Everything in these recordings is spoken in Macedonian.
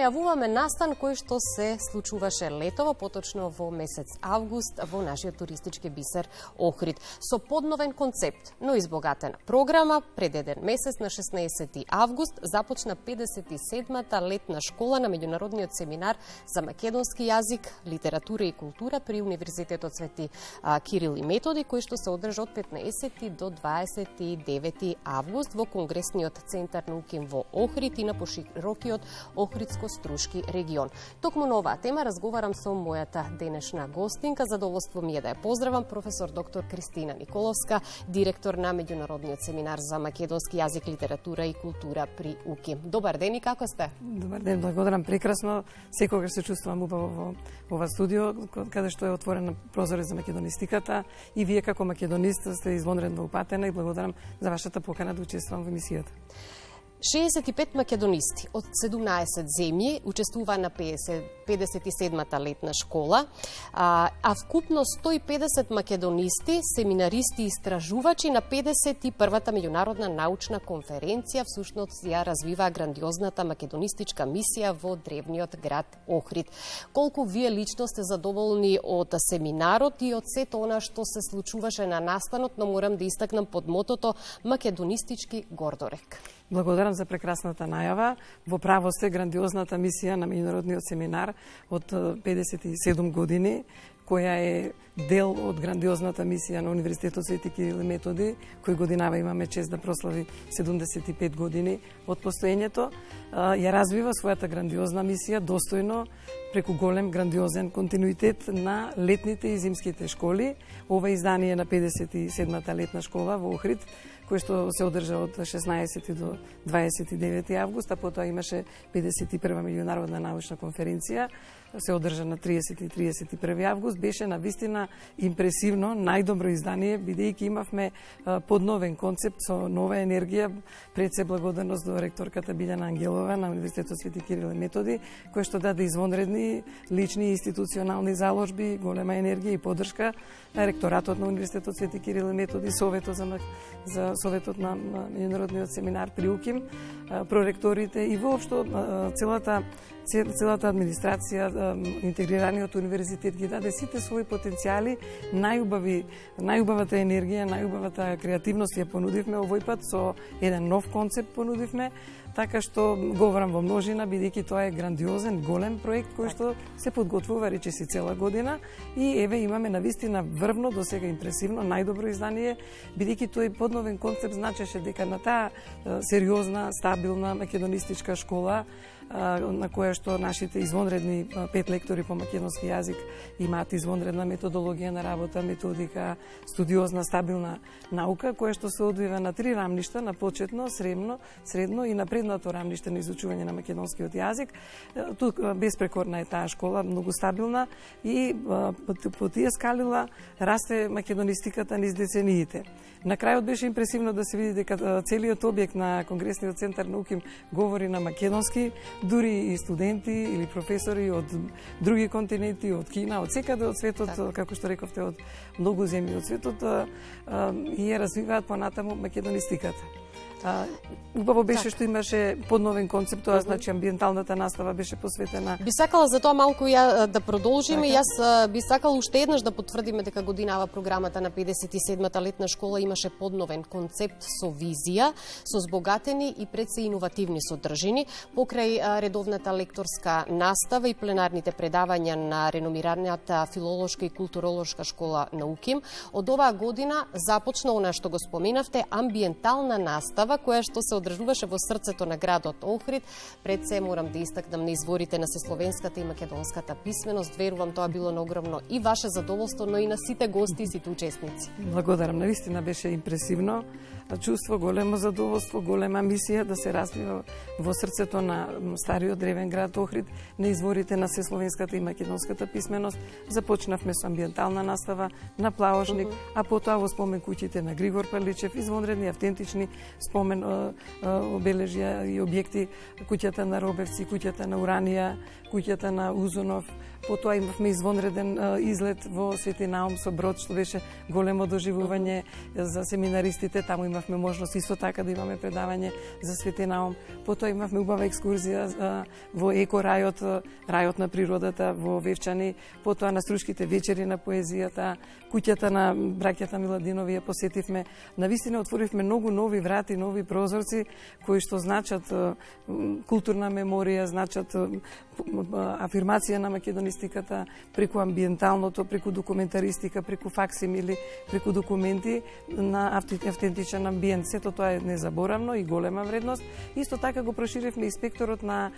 најавуваме настан кој што се случуваше летово, поточно во месец август во нашиот туристички бисер Охрид. Со подновен концепт, но избогатена програма, пред еден месец на 16 август започна 57-та летна школа на меѓународниот семинар за македонски јазик, литература и култура при Универзитетот Свети Кирил и Методи, кој што се одржа од 15 до 29 август во Конгресниот центар на УКИМ во Охрид и на поширокиот Охридско-Струшки регион. Токму на оваа тема разговарам со мојата денешна гостинка. Задоволство ми е да ја поздравам професор доктор Кристина Николовска, директор на меѓународниот семинар за македонски јазик, литература и култура при УКИМ. Добар ден и како сте? Добар ден, благодарам прекрасно. Секогаш се чувствувам убаво во ова студио, каде што е отворена прозорец за македонистиката, и вие како македонист сте извонредно упатена и благодарам за вашата покана да учествувам во емисијата. 65 македонисти од 17 земји учествува на 57-та летна школа, а вкупно 150 македонисти, семинаристи и истражувачи на 51-та меѓународна научна конференција всушност ја развива грандиозната македонистичка мисија во древниот град Охрид. Колку вие лично сте задоволни од семинарот и од сето она што се случуваше на настанот, но морам да истакнам под мотото македонистички гордорек. Благодарам за прекрасната најава. Во право сте грандиозната мисија на меѓународниот семинар од 57 години, која е дел од грандиозната мисија на Универзитетот Свети Кирил и Методи, кој годинава имаме чест да прослави 75 години од постоењето. Ја развива својата грандиозна мисија достојно преку голем грандиозен континуитет на летните и зимските школи. Ова издание на 57-та летна школа во Охрид, кој што се одржа од 16 до 29 август, а потоа имаше 51-ва меѓународна научна конференција, се одржа на 30 и 31 август, беше на вистина импресивно, најдобро издание, бидејќи имавме подновен концепт со нова енергија. Пред се благодарност до ректорката Билјана Ангелова на Универзитетот Свети Кирил и Методи, кој што даде извонредни лични и институционални заложби, голема енергија и поддршка на ректоратот на Универзитетот Свети Кирил и Методи, Советот за Советот на меѓународниот семинар при УКИМ, проректорите и воопшто целата администрација, интегрираниот универзитет ги даде сите своји потенцијали, најубавата енергија, најубавата креативност ја понудивме овој пат со еден нов концепт понудивме, така што говорам во множина, бидејќи тоа е грандиозен, голем проект кој што се подготвува речиси цела година и еве имаме навистина врвно, до сега импресивно, најдобро издание, бидејќи тој подновен концепт значеше дека на таа сериозна, стабилна македонистичка школа, на која што нашите извонредни 5 лектори по македонски јазик имаат извонредна методологија на работа, методика, студиозна, стабилна наука, која што се одвива на 3 рамништа, на почетно, средно и напредното рамниште на изучување на македонскиот јазик. Тук безпрекорна е таа школа, многу стабилна и по тие скалила расте македонистиката низ децениите. На крајот беше импресивно да се види дека целиот објект на Конгресниот центар на УКИМ говори на македонски, дури и студенти или професори од други континенти, од Кина, од секаде од светот, како што рековте, од многу земји од светот, и ја развиваат понатаму македонистиката. Убаво беше што имаше подновен концепт, тоа значи амбиенталната настава беше посветена. Би сакала за тоа малку ја да продолжиме. Јас би сакала уште еднаш да потврдиме дека годинава програмата на 57-та летна школа имаше подновен концепт со визија, со збогатени и пред се иновативни содржини. Покрај редовната лекторска настава и пленарните предавања на реномираната филолошка и културолошка школа на УКИМ, од оваа година започна она што го споменавте, амбиентална настава, која што се одржуваше во срцето на градот Охрид. Пред се морам да истакнам на изворите на сесловенската и македонската писменост. Верувам тоа било на огромно и ваше задоволство, но и на сите гости и сите учесници. Благодарам, навистина беше импресивно. Чувство, големо задоволство, голема мисија да се развива во срцето на стариот древен град Охрид, на изворите на сесловенската и македонската писменост. Започнавме со амбиентална настава на Плавошник, а потоа во спомен куќите на Григор Парличев, извонредни, автентични спомен спомен обележја и објекти, куќата на Робевци, куќата на Уранија, куќата на Узунов. Потоа имавме извонреден излет во Свети Наум со брод, што беше големо доживување за семинаристите. Таму имавме можност исто така да имаме предавање за Свети Наум. Потоа имавме убава екскурзија во екорајот, рајот на природата во Вевчани. Потоа на Струшките вечери на поезијата, куќата на браќата Миладинови ја посетивме. Навистина отворивме многу нови врати, нови прозорци кои што значат културна меморија, значат афирмација на македонистиката преку амбиенталното, преку документаристика, преку факсимили, преку документи на автентичен амбиент. Сето тоа е незаборавно и голема вредност. Исто така го проширивме и спекторот на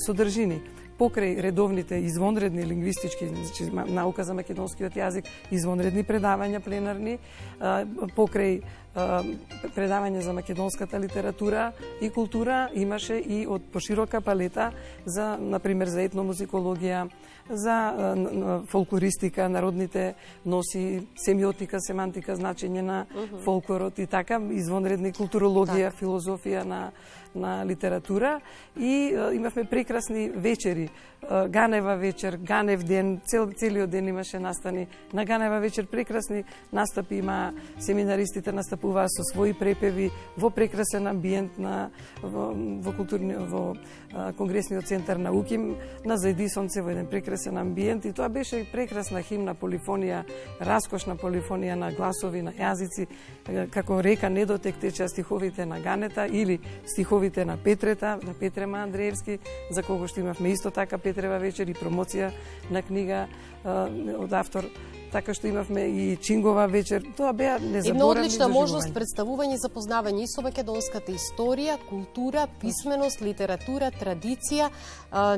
содржини. Покрај редовните извонредни лингвистички, значи наука за македонскиот јазик, извонредни предавања пленарни, покрај предавање за македонската литература и култура имаше и од поширока палета за, например, за етномузикологија, за фолклористика, народните носи, семиотика, семантика, значење на фолклорот и така, извонредни културологија, филозофија на литература и имавме прекрасни вечери. Ганева вечер, Ганев ден, целиот ден имаше настани. На Ганева вечер прекрасни настапи има, семинаристите настапуваа со своји препеви во прекрасен амбиент во Конгресниот центар на УКИМ, на Зајдисонце во еден прекрасен амбиент и тоа беше прекрасна химна полифонија, раскошна полифонија на гласови, на јазици, како река недотек течеа стиховите на Ганета или стиховите на Петрета, на Петрема Андреевски, за кого што имавме исто така Петрева вечер и промоција на книга од автор. Така што имавме и Чингова вечер. Тоа беа незаборавни една одлична можност представување и запознавање и со македонската историја, култура, писменост, литература, традиција,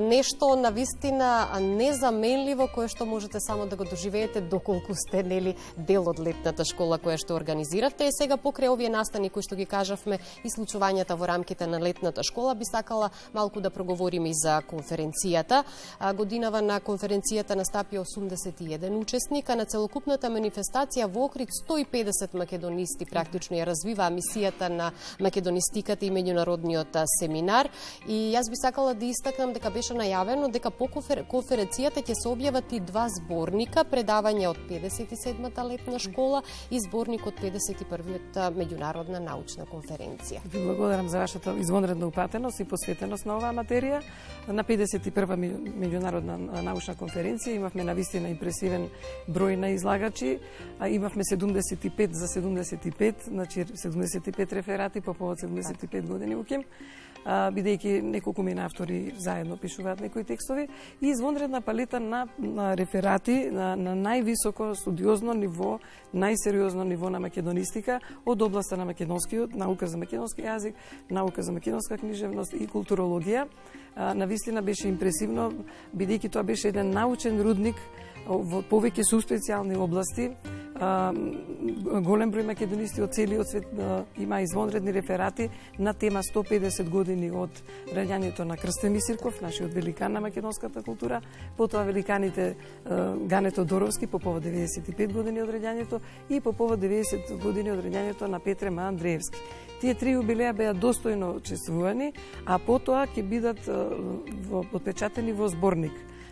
нешто навистина незаменливо кое што можете само да го доживеете доколку сте нели дел од летната школа која што организиравте. И сега покрај овие настани кои што ги кажавме и случувањата во рамките на летната школа, би сакала малку да проговориме и за конференцијата. Годинава на конференцијата настапи 81 учесника. На целокупната манифестација во Охрид 150 македонисти практично ја развиваа мисијата на македонистиката и меѓународниот семинар. И јас би сакала да истакнам дека беше најавено дека по конференцијата ќе се објават и два зборника, предавање од 57-та летна школа и зборник од 51-та меѓународна научна конференција. Ви благодарам за вашата извонредна упатеност и посветеност на оваа материја. На 51-та меѓународна научна конференција имавме навистина импресивен број на излагачи, имавме 75 за 75, значи 75 реферати по повод 75 години УКИМ, бидејќи неколкумина автори заедно пишуваат некои текстови и извонредна палета на реферати на највисоко студиозно ниво, најсериозно ниво на македонистика од областа на македонскиот, наука за македонски јазик, наука за македонска книжевност и културологија. Навистина беше импресивно, бидејќи тоа беше еден научен рудник во повеќе суспецијални области. Голем број македонисти од целиот свет има извонредни реферати на тема 150 години од раѓањето на Крстен Мисирков, нашиот великан на македонската култура, потоа великаните Гането Доровски по повод 95 години од раѓањето и по повод 90 години од раѓањето на Петрема Андреевски. Тие три јубилеја беа достојно чествувани, а потоа ќе бидат отпечатени во зборник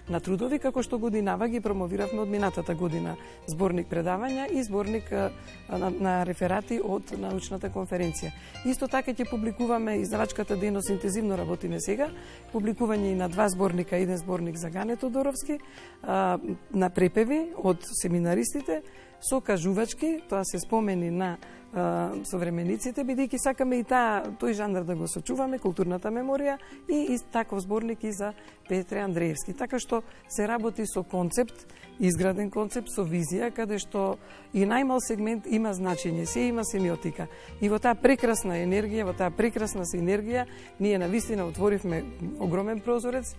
на трудови, како што годинава ги промовиравме од минатата година. Зборник предавања и зборник на реферати од научната конференција. Исто така ќе публикуваме, издавачката дејност интензивно работиме сега, публикување и на два зборника, еден зборник за Гането Доровски, на препеви од семинаристите, со кажувачки, тоа се спомени на современиците, бидејќи сакаме и тој жанр да го сочуваме, културната меморија и таков зборник и за Петре Андреевски. Така што се работи со концепт, изграден концепт, со визија, каде што и најмал сегмент има значење, се има семиотика. И во таа прекрасна енергија, во таа прекрасна синергија, ние навистина отворивме огромен прозорец,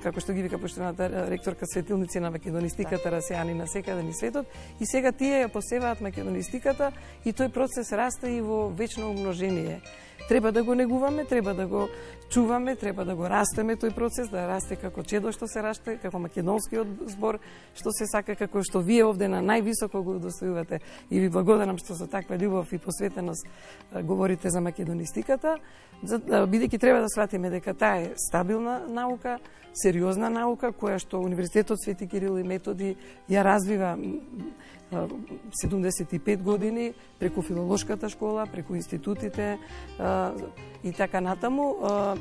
како што ги вика поштованата ректорка, светилници на македонистиката расеани на секаде ни светот, и сега тие ја посеваат македонистиката и тој процес расте и во вечно умножение. Треба да го негуваме, треба да го чуваме, треба да го растеме тој процес, да расте како чедо што се расте, како македонскиот збор што се сака, како што вие овде на највисоко го удостојувате. И ви благодарам што со таква љубов и посветеност говорите за македонистиката, бидејќи треба да сватиме дека таа е стабилна наука, сериозна наука, која што Универзитетот Свети Кирил и Методи ја развива 75 години преку филолошката школа, преку институтите и така натаму.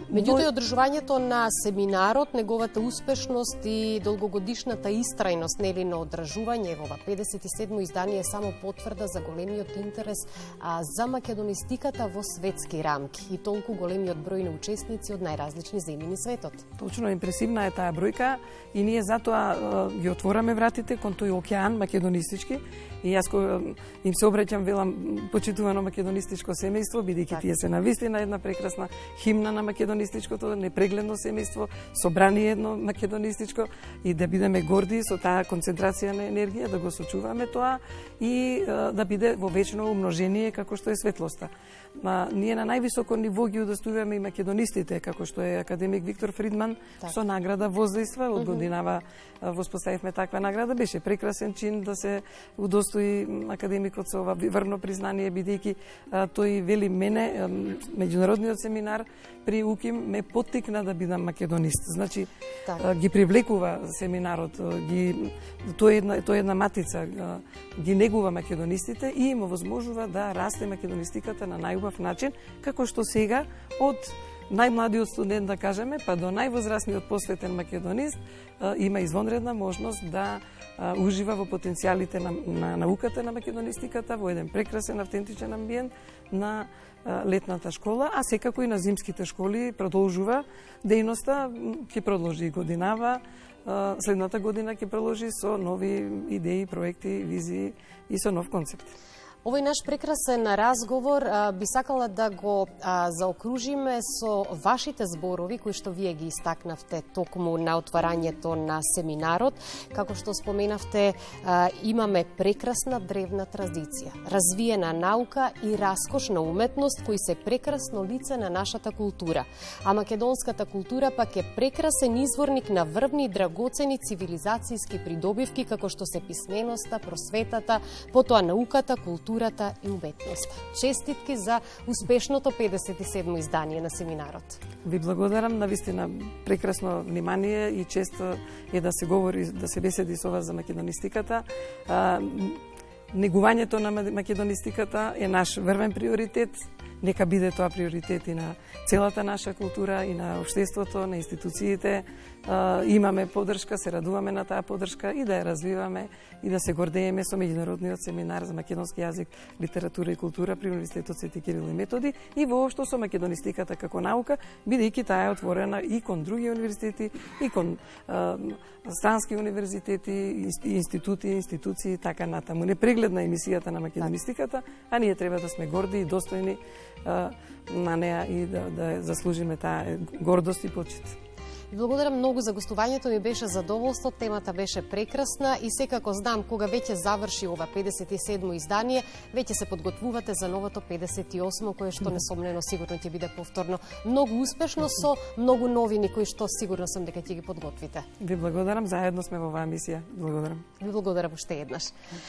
Меѓутоа, одржувањето на семинарот, неговата успешност и долгогодишната истрајност нели на одржување во 57-мо издание е само потврда за големиот интерес за македонистиката во светски рамки и толку големиот број на учесници од најразлични земји на светот. Точно, импресивна е таа бројка и ние затоа ги отвораме вратите кон тој океан македонистички. И јас им се обраќам, велам, почитувано македонистичко семејство, бидејќи тие се навистина една прекрасна химна на македонистичкото, непрегледно семејство, собрание едно македонистичко, и да бидеме горди со таа концентрација на енергија, да го сочуваме тоа и да биде во вечно умножение како што е светлоста. Ние на највисоко ниво ги удостојуваме и македонистите, како што е академик Виктор Фридман со награда Воздейства. Од годинава воспоставивме таква награда. Беше прекрасен чин да се удостои академикот со ова врно признание, бидејќи тој вели мене, меѓународниот семинар при УКИМ ме поттикна да бидам македонист. Значи, ги привлекува семинарот, тој е една матица, ги негува македонистите и им овозможува да расте македонистиката на најубав начин, како што сега од најмладиот студент, да кажеме, па до највозрасниот посветен македонист има извонредна можност да ужива во потенцијалите на науката на македонистиката во еден прекрасен, автентичен амбиент на летната школа, а секако и на зимските школи продолжува дејноста, ќе продолжи годинава, следната година ќе продолжи со нови идеи, проекти, визии и со нов концепт. Овој наш прекрасен разговор би сакала да го заокружиме со вашите зборови кои што вие ги истакнавте токму на отварањето на семинарот. Како што споменавте, имаме прекрасна древна традиција, развиена наука и раскошна уметност кои се прекрасно лице на нашата култура. А македонската култура пак е прекрасен изворник на врвни и драгоцени цивилизацијски придобивки како што се писменоста, просветата, потоа науката, културата и уметноста. Честитки за успешното 57-мо издание на семинарот. Ви благодарам, навистина прекрасно внимание и чест е да се говори, да се беседи со вас за македонистиката. Негувањето на македонистиката е наш врвен приоритет. Нека биде тоа приоритет и на целата наша култура, и на општеството, на институциите. Имаме поддршка, се радуваме на таа поддршка и да ја развиваме и да се гордееме со меѓународниот семинар за македонски јазик, литература и култура при Универзитетот Свети Кирил и Методи и воопшто со македонистиката како наука, бидејќи таа е отворена и кон други универзитети, и кон странски универзитети, институти, институции, така натаму. Непрегледна емисијата на македонистиката, а ние треба да сме горди и достојни на неа и да заслужиме таа гордост и почит. Благодарам многу за гостувањето, ми беше задоволство, темата беше прекрасна и секако знам кога веќе заврши ова 57-мо издание, веќе се подготвувате за новото 58-мо, кое што несомнено сигурно ќе биде повторно многу успешно со многу новини кои што сигурно сум дека ќе ги подготвите. Ви благодарам, заедно сме во оваа емисија. Благодарам. Ви благодарам уште еднаш.